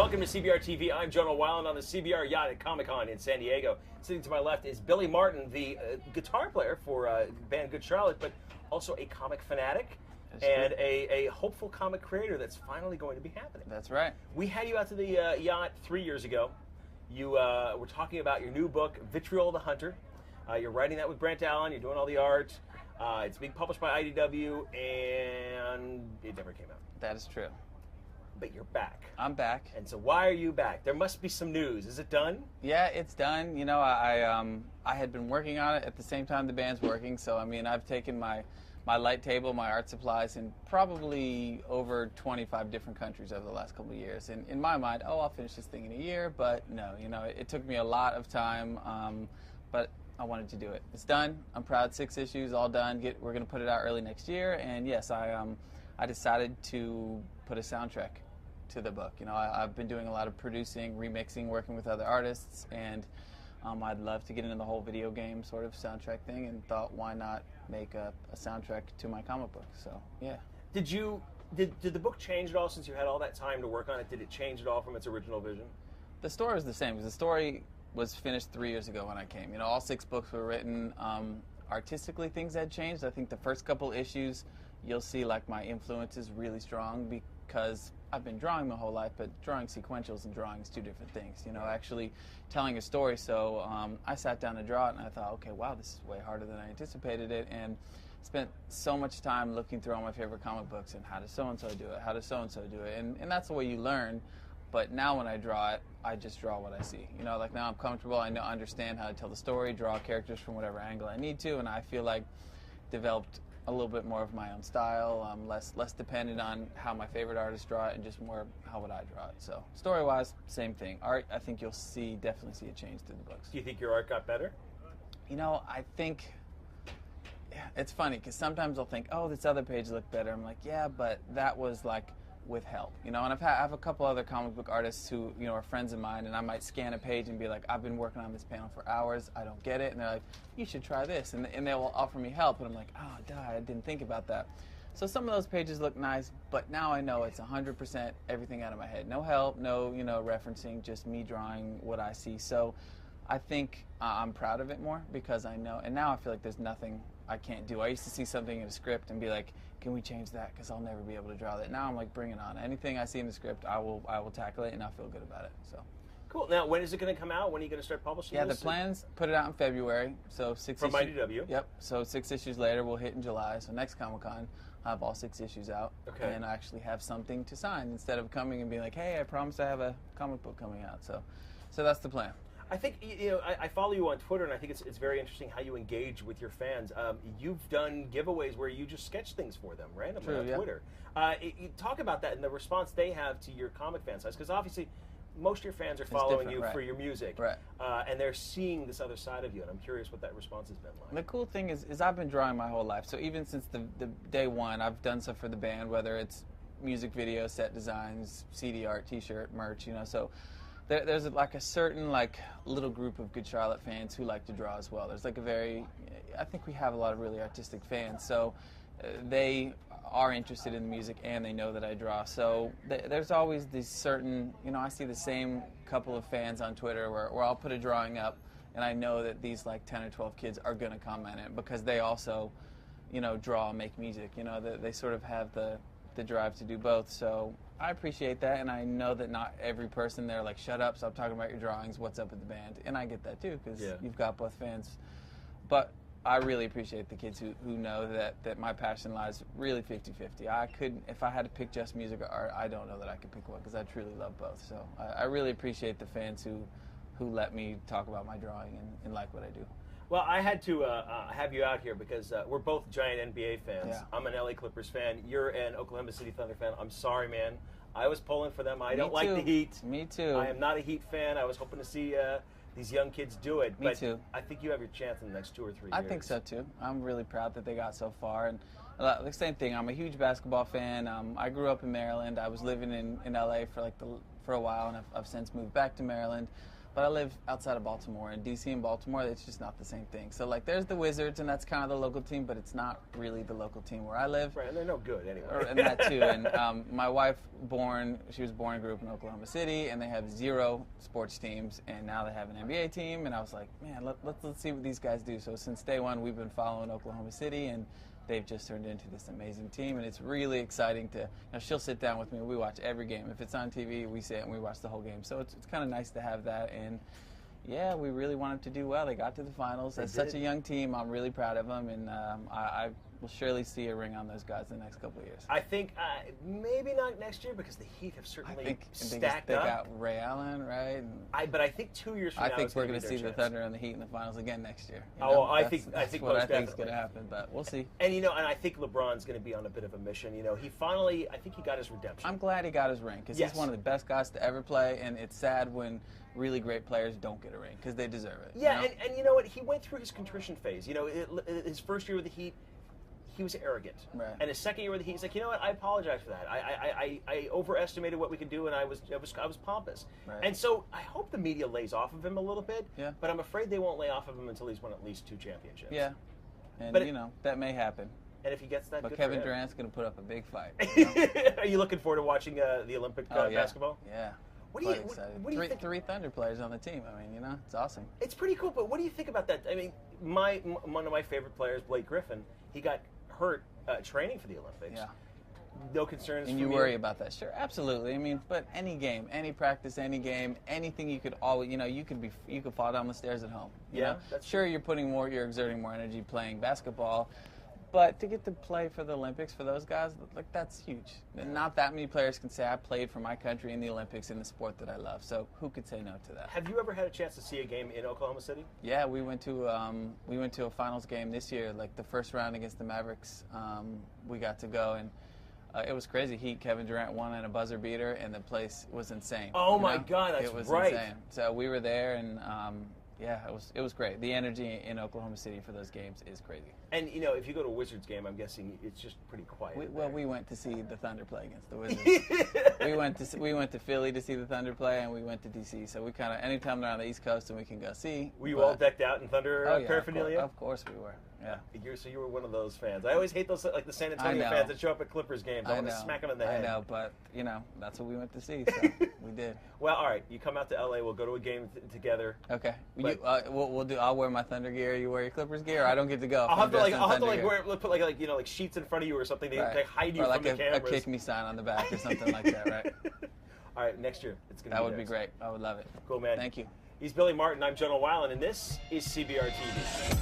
Welcome to CBR TV. I'm Jonah Weiland on the CBR yacht at Comic-Con in San Diego. Sitting to my left is Billy Martin, the guitar player for band Good Charlotte, but also a comic fanatic and a hopeful comic creator that's finally going to be happening. That's right. We had you out to the yacht 3 years ago. You were talking about your new book, Vitriol the Hunter. You're writing that with Brent Allen. You're doing all the art. It's being published by IDW, and it never came out. That is true. But you're back. I'm back. And so why are you back? There must be some news. Is it done? Yeah, it's done. You know, I had been working on it at the same time the band's working. So, I mean, I've taken my light table, my art supplies, in probably over 25 different countries over the last couple of years. And in my mind, I'll finish this thing in a year. But no, you know, it took me a lot of time. But I wanted to do it. It's done. I'm proud. 6 issues, all done. We're going to put it out early next year. And yes, I decided to put a soundtrack to the book. You know, I've been doing a lot of producing, remixing, working with other artists, and I'd love to get into the whole video game sort of soundtrack thing, and thought, why not make a soundtrack to my comic book? So, yeah. Did the book change at all since you had all that time to work on it? Did it change at all from its original vision? The story was the same, because the story was finished 3 years ago when I came. You know, all 6 books were written. Artistically, things had changed. I think the first couple issues, you'll see like my influence is really strong, because I've been drawing my whole life, but drawing sequentials and drawing is 2 different things. You know, actually telling a story. So I sat down to draw it, and I thought, okay, wow, this is way harder than I anticipated it, and spent so much time looking through all my favorite comic books and how does so-and-so do it, how does so-and-so do it, and that's the way you learn. But now when I draw it, I just draw what I see. You know, like now I'm comfortable, I understand how to tell the story, draw characters from whatever angle I need to, and I feel like developed a little bit more of my own style, less dependent on how my favorite artists draw it, and just more how would I draw it. So story-wise, same thing. Art, I think you'll definitely see a change through the books. Do you think your art got better? You know, I think, yeah, it's funny, because sometimes I'll think, oh, this other page looked better. I'm like, yeah, but that was like with help, you know. And I have a couple other comic book artists who, you know, are friends of mine, and I might scan a page and be like, I've been working on this panel for hours, I don't get it, and they're like, you should try this, and they will offer me help, and I'm like, oh, duh, I didn't think about that. So some of those pages look nice, but now I know it's 100% everything out of my head. No help, no, you know, referencing, just me drawing what I see. So I think I'm proud of it more, because I know, and now I feel like there's nothing I can't do. I used to see something in a script and be like, can we change that, because I'll never be able to draw that. Now I'm like, bring it on. Anything I see in the script, I will tackle it, and I feel good about it. So cool. Now, when is it going to come out? When are you going to start publishing this? this? The plans, put it out in February. So 6 from issues. IDW. Yep. So 6 issues later, we'll hit in July. So next Comic-Con, I'll have all 6 issues out. Okay. And I actually have something to sign, instead of coming and being like, hey, I promised I have a comic book coming out. So that's the plan. I think, you know, I follow you on Twitter, and I think it's very interesting how you engage with your fans. You've done giveaways where you just sketch things for them randomly on Twitter. You talk about that and the response they have to your comic fan size, because obviously most of your fans are following you for your music, and they're seeing this other side of you, and I'm curious what that response has been like. The cool thing is I've been drawing my whole life, so even since the day one, I've done stuff for the band, whether it's music videos, set designs, CD art, t-shirt, merch, you know, so there's like a certain like little group of Good Charlotte fans who like to draw as well. There's like I think we have a lot of really artistic fans, so they are interested in the music and they know that I draw. So there's always these certain, you know, I see the same couple of fans on Twitter where I'll put a drawing up, and I know that these like 10 or 12 kids are going to comment it, because they also, you know, draw and make music. You know, they sort of have the drive to do both. So I appreciate that, and I know that not every person there like, shut up, stop talking about your drawings, what's up with the band, and I get that too, because you've got both fans. But I really appreciate the kids who know that my passion lies really 50-50. I couldn't, if I had to pick just music or art, I don't know that I could pick one, because I truly love both. So I really appreciate the fans who let me talk about my drawing and like what I do. Well, I had to have you out here because we're both giant NBA fans. Yeah. I'm an LA Clippers fan. You're an Oklahoma City Thunder fan. I'm sorry, man. I was pulling for them. I don't like the Heat. Me too. I am not a Heat fan. I was hoping to see these young kids do it. Me too. I think you have your chance in the next 2 or 3 years. I think so too. I'm really proud that they got so far. And the same thing, I'm a huge basketball fan. I grew up in Maryland. I was living in LA for a while, and I've since moved back to Maryland. But I live outside of Baltimore, and DC and Baltimore, it's just not the same thing. So, like, there's the Wizards, and that's kind of the local team, but it's not really the local team where I live. Right, and they're no good anyway. And that, too. And my wife, she was born and grew up in Oklahoma City, and they have 0 sports teams, and now they have an NBA team. And I was like, man, let's see what these guys do. So since day one, we've been following Oklahoma City, and they've just turned into this amazing team, and it's really exciting to, she'll sit down with me, we watch every game. If it's on TV, we sit and we watch the whole game. So it's kind of nice to have that, and yeah, we really wanted to do well. They got to the finals. That's such a young team. I'm really proud of them, and I will surely see a ring on those guys in the next couple of years. I think maybe not next year because the Heat have certainly stacked they up. They got Ray Allen, right? But I think 2 years from now, I think we're going to see the Thunder and the Heat in the finals again next year. I think what I think is going to happen, but we'll see. And and I think LeBron's going to be on a bit of a mission. He finally, I think he got his redemption. I'm glad he got his ring because he's one of the best guys to ever play, and it's sad when really great players don't get a ring because they deserve it. Yeah, and you know what? He went through his contrition phase. His first year with the Heat, he was arrogant. Right. And his second year with the Heat, he's like, you know what? I apologize for that. I overestimated what we could do, and I was pompous. Right. And so I hope the media lays off of him a little bit. Yeah. But I'm afraid they won't lay off of him until he's won at least 2 championships. Yeah. And that may happen. And if he gets that, but Kevin Durant's going to put up a big fight. Are you looking forward to watching the Olympic basketball? Yeah. What do you think? 3 Thunder players on the team. I mean, it's awesome. It's pretty cool, but what do you think about that? I mean, one of my favorite players, Blake Griffin, he got hurt training for the Olympics. Yeah. No concerns. And you worry about that? Sure, absolutely. I mean, but any game, any practice, any game, anything you could always, you could fall down the stairs at home. That's sure. You're exerting more energy playing basketball. But to get to play for the Olympics for those guys, that's huge. And not that many players can say I played for my country in the Olympics in the sport that I love. So who could say no to that? Have you ever had a chance to see a game in Oklahoma City? Yeah, we went to a finals game this year, like the first round against the Mavericks. We got to go, and it was crazy. Kevin Durant won in a buzzer beater, and the place was insane. Oh my God, that's it was right. insane. So we were there, and yeah, it was great. The energy in Oklahoma City for those games is crazy. And if you go to a Wizards game, I'm guessing it's just pretty quiet. We went to see the Thunder play against the Wizards. we went to Philly to see the Thunder play, and we went to DC. So we kind of anytime they're on the East Coast and we can go see. Were you all decked out in Thunder paraphernalia? Of course we were. Yeah. So you were one of those fans. I always hate those the San Antonio fans that show up at Clippers games. I want to smack them in the head. I know, but that's what we went to see. So we did. Well, all right. You come out to LA. We'll go to a game together. Okay. We'll do. I'll wear my Thunder gear. You wear your Clippers gear. Or I don't get to go. I'll have to put sheets in front of you or something to hide you from the cameras. Or a kick me sign on the back or something like that. Right. All right. Next year, it's gonna. That would be great. I would love it. Cool, man. Thank you. He's Billy Martin. I'm Jonah Weiland, and this is CBR TV.